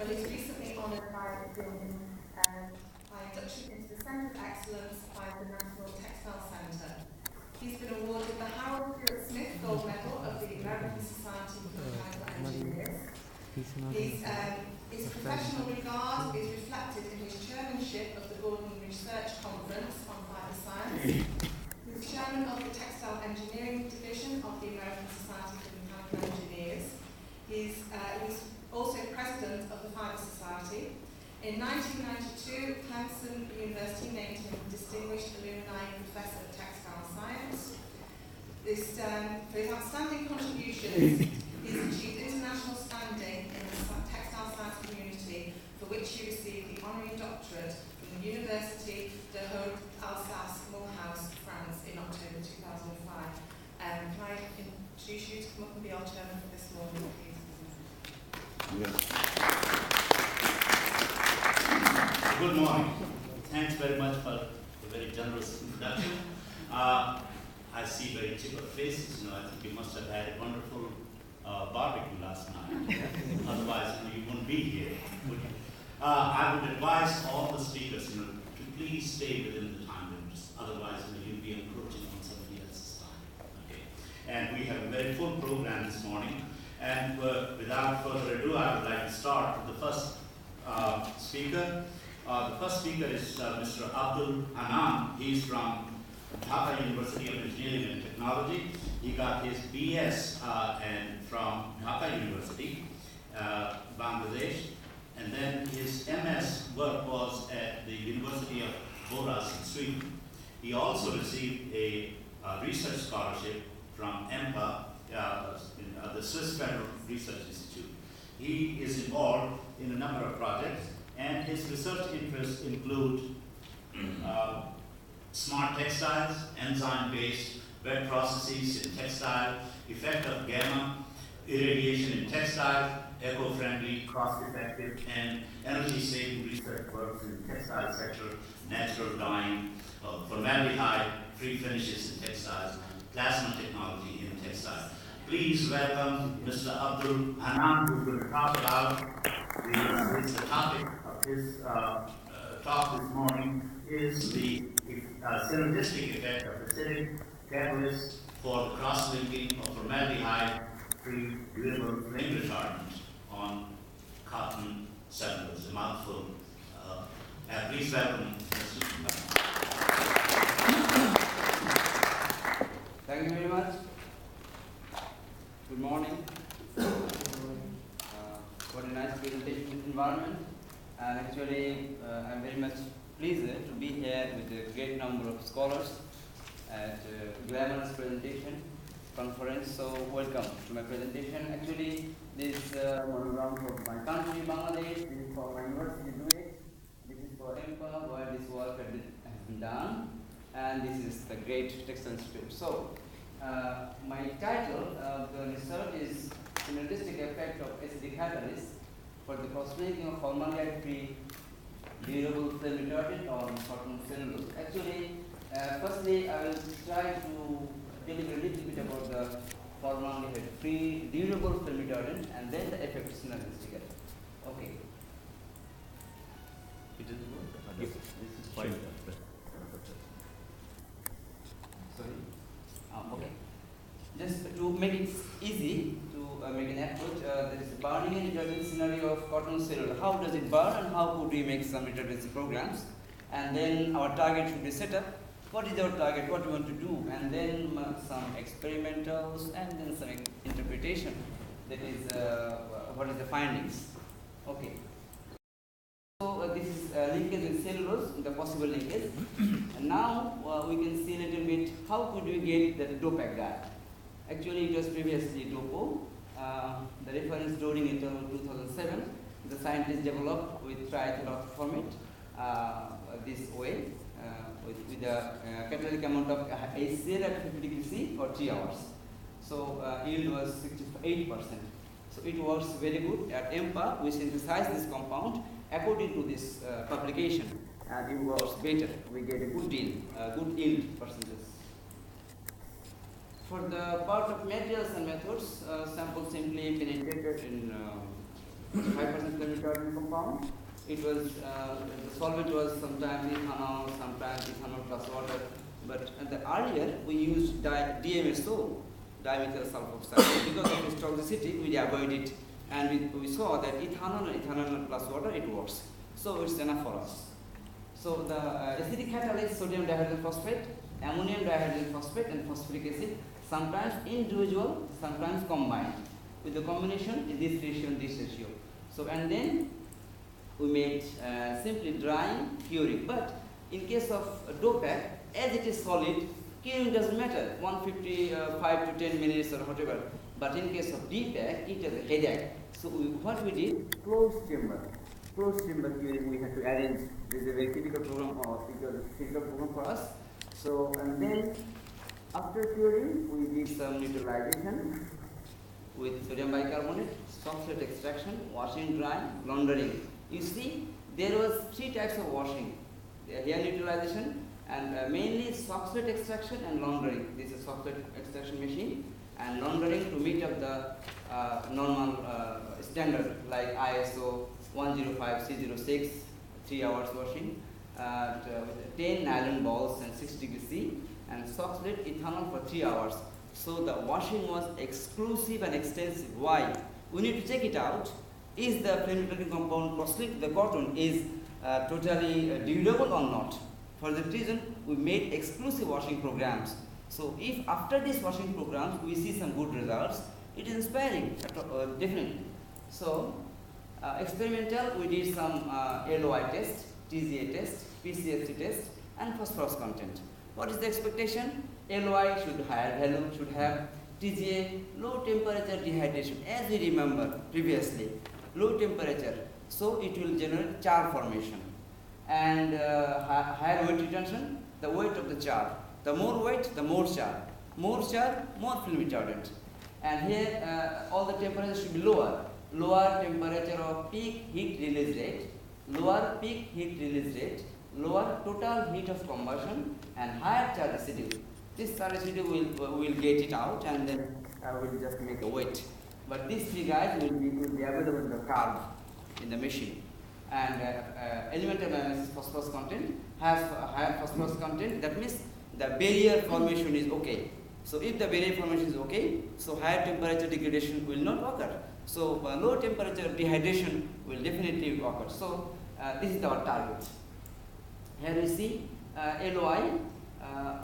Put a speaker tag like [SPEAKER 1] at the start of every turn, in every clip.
[SPEAKER 1] but he's recently honoured by being by induction into the Centre of Excellence by the National Textile Centre. He's been awarded the Harold Hewitt Smith Gold Medal of the American Society for Mechanical Engineers. His professional regard is reflected in his chairmanship of the Gordon Research Conference on Fibre Science. He's chairman of the Textile Engineering Division of the American Society for Mechanical Engineers. He's also president of the Fibre Society. In 1992, Clemson University named him Distinguished Alumni Professor of Textile Science. For his outstanding contributions, he's achieved international standing in the textile science community, for which he received the honorary doctorate from the Université de Haute-Alsace-Mulhouse, France, in October 2005. Can I introduce you to come up and be our chairman for this morning, please?
[SPEAKER 2] Yes.
[SPEAKER 3] Good morning. Thanks very much for the very generous introduction. I see very chipper faces. I think you must have had a wonderful barbecue last night. Otherwise, you wouldn't be here, would you? I would advise all the speakers, to please stay within the time limits. Otherwise, you'll be encroaching on somebody else's time. Okay. And we have a very full program this morning. And without further ado, I would like to start with the first speaker. The first speaker is Mr. Abdul Hannan. He's from Dhaka University of Engineering and Technology. He got his BS from Dhaka University, Bangladesh, and then his MS work was at the University of Borås in Sweden. He also received a research scholarship from EMPA, the Swiss Federal Research Institute. He is involved in a number of projects, and his research interests include smart textiles, enzyme-based wet processes in textile, effect of gamma irradiation in textile, eco-friendly, cost-effective, and energy-saving research works in the textile sector, natural dyeing, formaldehyde, free finishes in textiles, plasma technology in textiles. Please welcome Mr. Abdul Hannan, who's going to talk about the topic of his talk this morning is the synergistic effect of acidic catalysts for the cross-linking of formaldehyde-free durable flame retardant on cotton cellulose. A mouthful. Please welcome Mr.
[SPEAKER 4] Thank you very much. Good morning. What a nice presentation environment. And actually, I'm very much pleased to be here with a great number of scholars at a glamorous presentation conference. So welcome to my presentation. Actually, this is one from my country, Bangladesh. This is for my university, Dubai. This is for EMPA, where this work has been done. And this is the Great Textile Institute. So, my title of the research is Synergistic Effect of Acidic Catalysts for the cross-linking of formaldehyde-free durable flame retardant on cotton cellulose. Actually, firstly, I will try to tell you a little bit about the formaldehyde-free durable film retardant and then the effect of synergistic effect. Okay.
[SPEAKER 2] It didn't work?
[SPEAKER 4] Yes. This is fine. Sorry? Okay. Just to make it easy to make an approach, there is a burning and retardant scenario of cotton cellulose. How does it burn and how could we make some retardancy programs? And then our target should be set up. What is our target, what we want to do, and then some experimentals, and then some interpretation, that is what is the findings. Okay. So this is linkage with cellulose, the possible linkage. And now we can see a little bit how could we get the DOPAC guy. Actually it was previously DOPO, the reference Doring et al. 2007. The scientists developed with triethyl format this way. With a catalytic amount of HCl at 50 degrees C for 3 hours. So yield was 68%. So it works very good. At EMPA, we synthesize this compound according to this publication, and it works better. We get a good deal, good yield percentage. For the part of materials and methods, sample simply penetrated in 5% flame retardant compound. It was the solvent was sometimes ethanol, sometimes ethanol plus water. But earlier we used DMSO, dimethyl sulfoxide. Because of its toxicity, we avoid it, and we saw that ethanol plus water, it works. So it's enough for us. So the acidic catalyst, sodium dihydrogen phosphate, ammonium dihydrogen phosphate, and phosphoric acid, sometimes individual, sometimes combined. With the combination is this ratio and this ratio. So and then we made simply drying, curing. But in case of DOPAC, as it is solid, curing doesn't matter, 155 to 10 minutes or whatever. But in case of DPAC, it has a headache. So what we did, closed chamber curing, we had to arrange. This is a very typical program or typical program for us. So and then after curing, we did some neutralization with sodium bicarbonate, sulfate extraction, washing, drying, laundering. You see, there was 3 types of washing: hair neutralization, and mainly sulfate extraction and laundering. This is sulfate extraction machine, and laundering to meet up the normal standard like ISO 105C06, 3 hours washing, with 10 nylon balls and 6 degrees C, and sulfate ethanol for 3 hours. So the washing was exclusive and extensive. Why? We need to check it out. Is the flame retardant compound costly to the cotton is totally durable or not? For that reason, we made exclusive washing programs. So if after these washing programs we see some good results, it is inspiring, definitely. So experimental, we did some LOI test, TGA test, PCFC test, and phosphorus content. What is the expectation? LOI should higher value, should have TGA, low temperature dehydration, as we remember previously, low temperature, so it will generate char formation. And higher weight retention, the weight of the char. The more weight, the more char. More char, more film retardant. And here all the temperatures should be lower. Lower temperature of peak heat release rate, lower peak heat release rate, lower total heat of combustion, and higher char residue. This char residue will get it out, and then will just make a weight. But these 3 guys will be available in the curve in the machine. And elemental analysis phosphorus content has higher phosphorus content. That means the barrier formation is okay. So if the barrier formation is okay, so higher temperature degradation will not occur. So low temperature dehydration will definitely occur. So this is our target. Here we see LOI.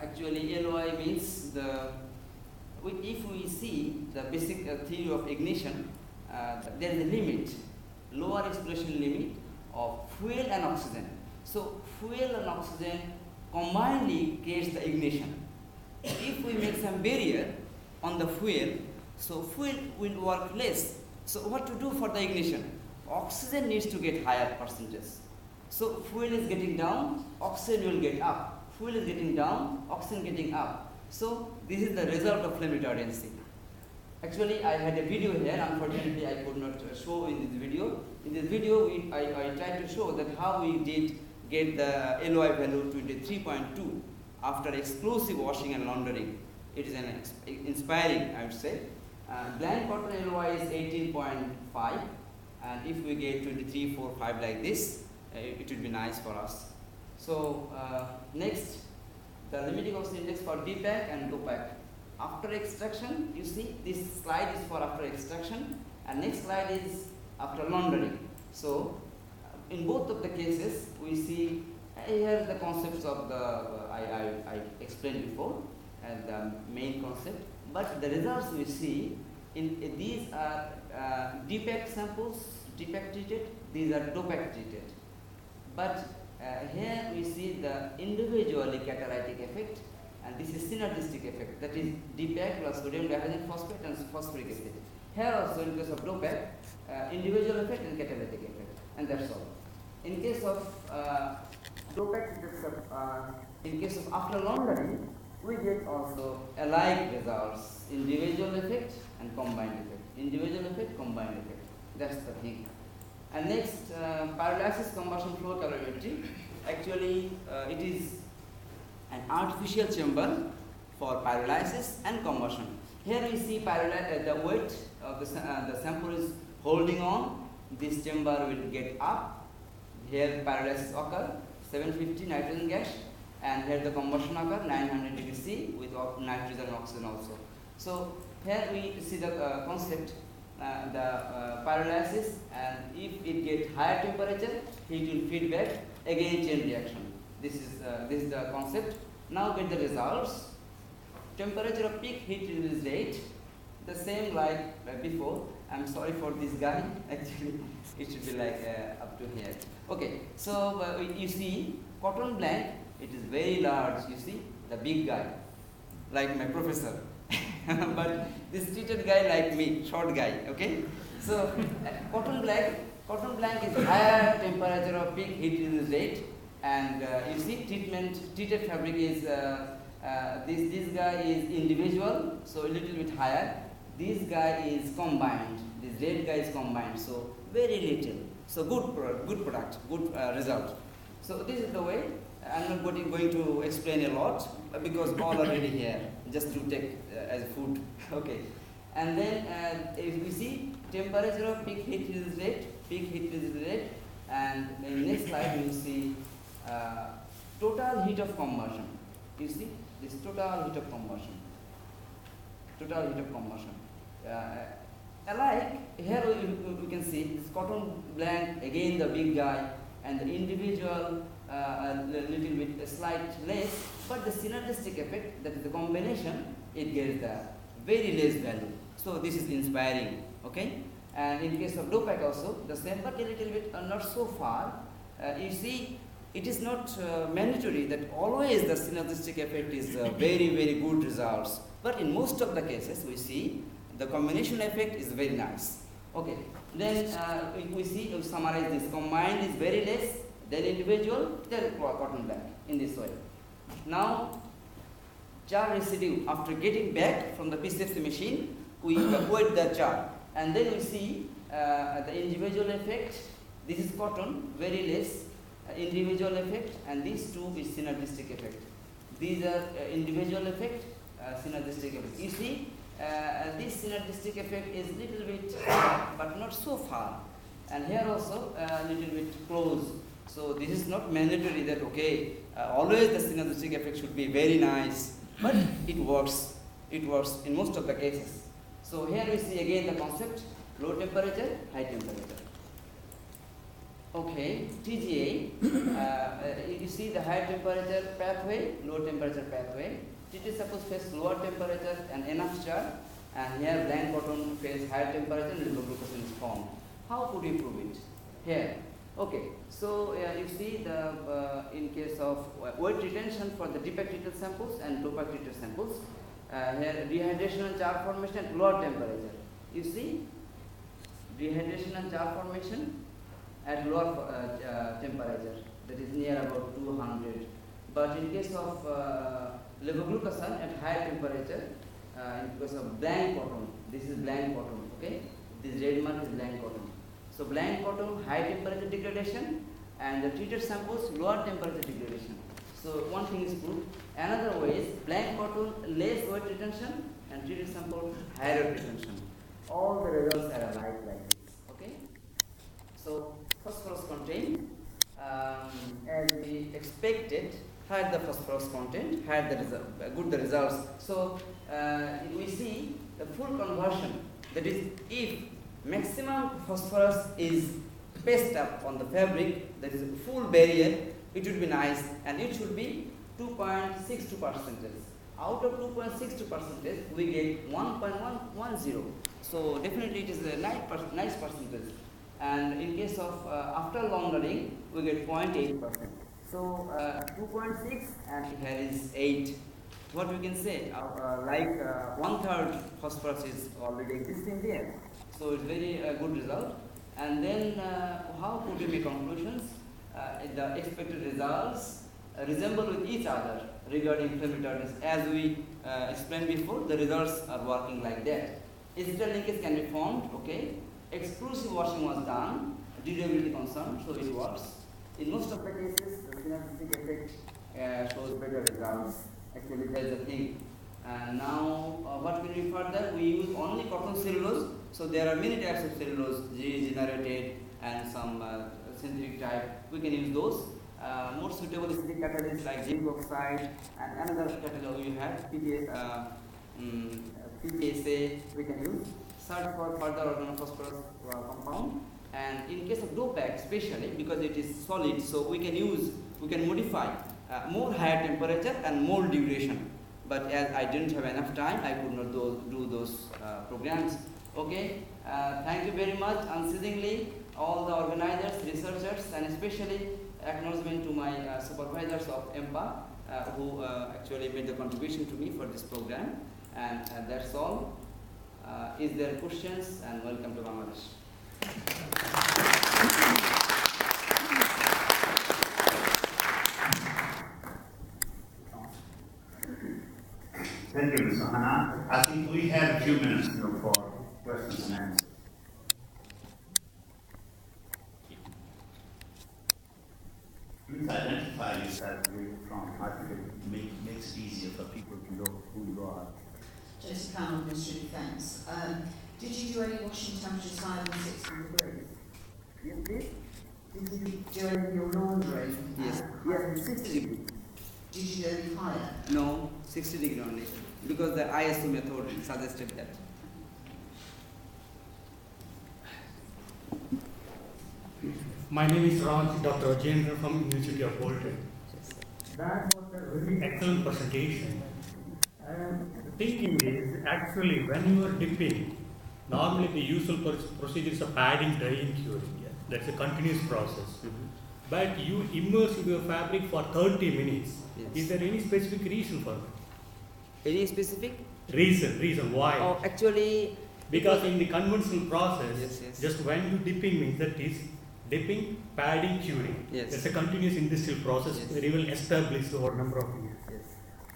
[SPEAKER 4] Actually, LOI means if we see the basic theory of ignition, there is a limit, lower explosion limit of fuel and oxygen. So fuel and oxygen combinedly creates the ignition. If we make some barrier on the fuel, so fuel will work less. So what to do for the ignition? Oxygen needs to get higher percentage. So fuel is getting down, oxygen will get up. Fuel is getting down, oxygen getting up. So this is the result of flame retardancy. Actually, I had a video here. Unfortunately, I could not show in this video. In this video, I tried to show that how we did get the LOI value to 3.2 after explosive washing and laundering. It is an inspiring, I would say. Blind cotton LOI is 18.5, and if we get 23, 4, 5 like this, it would be nice for us. So next, the limiting oxygen index for DPAC and DOPAC. After extraction, you see this slide is for after extraction, and next slide is after laundering. So in both of the cases, we see here the concepts of the I explained before, and the main concept. But the results we see in these are DPAC samples, DPAC treated. These are DOPAC treated. But here we see the individually catalytic effect, and this is synergistic effect. That is DPAC plus sodium dihydrogen phosphate and phosphoric acid. Here also in case of DOPAC, individual effect and catalytic effect, and that's all. In case of DOPAC, in case of after laundering, we get also alike results: individual effect and combined effect. Individual effect, combined effect. That's the thing. And next, pyrolysis combustion flow calorimetry. Actually, it is an artificial chamber for pyrolysis and combustion. Here we see the weight of the sample is holding on, this chamber will get up, here pyrolysis occur, 750 nitrogen gas, and here the combustion occur, 900 degree C with nitrogen and oxygen also. So here we see the concept, the pyrolysis, and if it gets higher temperature, heat will feed back, again chain reaction. This is the concept. Now get the results. Temperature of peak heat release rate, the same like before. I'm sorry for this guy, actually it should be like up to here. Okay, so you see cotton blank, it is very large, you see, the big guy, like my professor. But this treated guy like me, short guy, okay? So cotton blank is higher temperature of peak heat release rate, and you see treated fabric is, this guy is individual, so a little bit higher. This guy is combined, this red guy is combined, so very little. So good product, good result. So this is the way. I'm not going to explain a lot because all already here, just to take as food. Okay. And then if we see temperature of peak heat release rate, and in next slide you see total heat of combustion. You see this total heat of combustion. Alike here we can see this cotton blank, again the big guy, and the individual a little bit slight less, but the synergistic effect, that is the combination, it gets the very less value. So this is inspiring, okay? And in case of low pack also the same, but a little bit not so far. You see, it is not mandatory that always the synergistic effect is very good results, but in most of the cases we see the combination effect is very nice. Okay, then we summarize this. Combined is very less, then individual, then cotton blank in this way. Now, jar residue, after getting back from the PCFC machine, we evacuate the jar, and then we see the individual effect. This is cotton, very less, individual effect, and these two is synergistic effect. These are individual effect, synergistic effect. You see, this synergistic effect is little bit far, but not so far, and here also a little bit close. So this is not mandatory that okay, always the synergistic effect should be very nice, but it works in most of the cases. So here we see again the concept, low temperature, high temperature. Okay, TGA, you see the high temperature pathway, low temperature pathway. TT suppose face lower temperature and enough charge, and here blank cotton face higher temperature and glucose is formed. How could we prove it? Here, okay, so you see the in case of wet retention for the deep pack treated samples and low pack treated samples, here dehydration and char formation at lower temperature. You see dehydration and char formation at lower temperature, that is near about 200. But in case of levoglucosan at higher temperature, in case of blank cotton, this is blank cotton, okay? This red mark is blank cotton. So blank cotton, high temperature degradation, and the treated samples, lower temperature degradation. So one thing is proved. Another way is blank cotton, less wet retention, and treated sample, higher retention. All the results are alike like this, okay? So phosphorus content, as we expected, had the phosphorus content, had the results. So we see the full conversion, that is, if maximum phosphorus is pasted up on the fabric, that is a full barrier, it would be nice, and it should be 2.62%. Out of 2.62%, we get 1.110. So definitely it is a nice percentage. And in case of after laundering, we get 0.8%. So 2.6 and here is 8. What we can say, like 1/3 phosphorus is already existing there. So it's very good result. And then how could we make conclusions? The expected results resemble with each other regarding flame retardants. As we explained before, the results are working like that. Acetyl linkage can be formed, okay. Exclusive washing was done, durability concern, so it works. In most of the cases, the synergistic effect shows better results. Actually, there is a thing And now, what can we further? We use only cotton cellulose. So there are many types of cellulose, regenerated and some synthetic type. We can use those. More suitable is the catalysts like zinc oxide, and another catalyst you have PPSA. We can use. Search for further organophosphorus compound. And in case of Dopac, especially because it is solid, so we can modify more higher temperature and more duration. But as I didn't have enough time, I could not do those programs. Okay, thank you very much unceasingly, all the organizers, researchers, and especially acknowledgement to my supervisors of EMPA who actually made the contribution to me for this program. And that's all. Is there questions? And welcome to Bangladesh.
[SPEAKER 3] Thank you, Mr. Hannan. I think we have a few minutes for questions and answers. Please identify yourself where you're from. I think it makes it easier for people to know who you are.
[SPEAKER 5] Jessica Connell, Ministry of Defence. Did you do any washing temperatures higher than 60 degrees?
[SPEAKER 4] Yes, please.
[SPEAKER 5] Did you do any of your laundry?
[SPEAKER 4] Yes.
[SPEAKER 5] Higher than 60 degrees? Did you do any higher?
[SPEAKER 4] No, 60 degree only, because the ISO method suggested that.
[SPEAKER 6] My name is Dr. Rajendra from University of Bolton. That was a very excellent presentation. The thinking is, actually, when you are dipping, normally the usual procedure is of adding, drying, curing. Yeah. That's a continuous process. But you immerse your fabric for 30 minutes.
[SPEAKER 4] Yes.
[SPEAKER 6] Is there any specific reason for that?
[SPEAKER 4] Any specific?
[SPEAKER 6] Reason why?
[SPEAKER 4] Oh, actually,
[SPEAKER 6] Because in the conventional process,
[SPEAKER 4] Yes.
[SPEAKER 6] just when you dipping means that is dipping, padding, curing.
[SPEAKER 4] Yes.
[SPEAKER 6] That's a continuous industrial process,
[SPEAKER 4] Yes.
[SPEAKER 6] very well established over a number of years.
[SPEAKER 4] yes.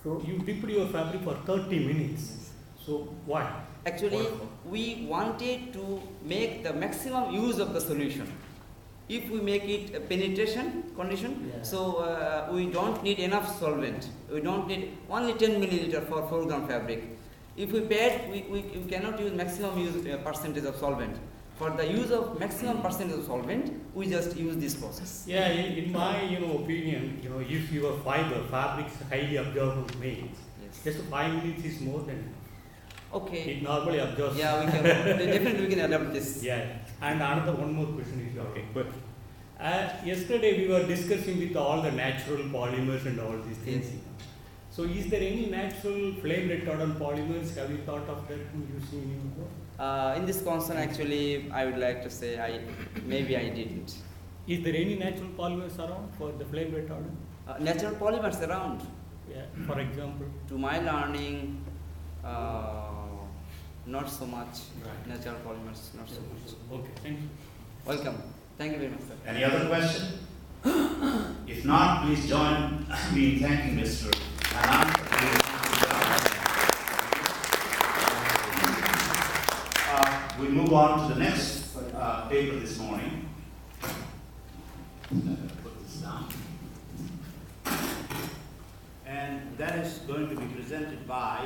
[SPEAKER 6] So you dipped your fabric for 30 minutes.
[SPEAKER 4] Yes.
[SPEAKER 6] So why?
[SPEAKER 4] Actually,
[SPEAKER 6] What?
[SPEAKER 4] we wanted to make the maximum use of the solution. If we make it a penetration condition,
[SPEAKER 6] Yeah.
[SPEAKER 4] so we don't need enough solvent. We don't need only 10 milliliter for 4 gram fabric. If we pad, we cannot use maximum use percentage of solvent. For the use of maximum percentage of solvent, we just use this process.
[SPEAKER 6] Yeah, in my opinion, if your fabric is highly absorbent means,
[SPEAKER 4] Yes.
[SPEAKER 6] just 5 minutes is more than enough.
[SPEAKER 4] Okay.
[SPEAKER 6] It normally absorbs.
[SPEAKER 4] Yeah, we can definitely we can adapt this.
[SPEAKER 6] Yeah, and one more question is okay. But yesterday we were discussing with all the natural polymers and all these things.
[SPEAKER 4] Yes.
[SPEAKER 6] So is there any natural flame retardant polymers? Have you thought of that using in your work?
[SPEAKER 4] In this concern, actually, I would like to say maybe I didn't.
[SPEAKER 6] Is there any natural polymers around for the flame retardant?
[SPEAKER 4] Natural polymers around.
[SPEAKER 6] Yeah, for example.
[SPEAKER 4] To my learning, not so much.
[SPEAKER 6] Right.
[SPEAKER 4] Natural polymers, not so much.
[SPEAKER 6] Okay, thank you.
[SPEAKER 4] Welcome. Thank you very much, sir.
[SPEAKER 3] Any other question? If not, please join me in thanking Mr. Hannan. We move on to the next paper this morning. Put this down. And that is going to be presented by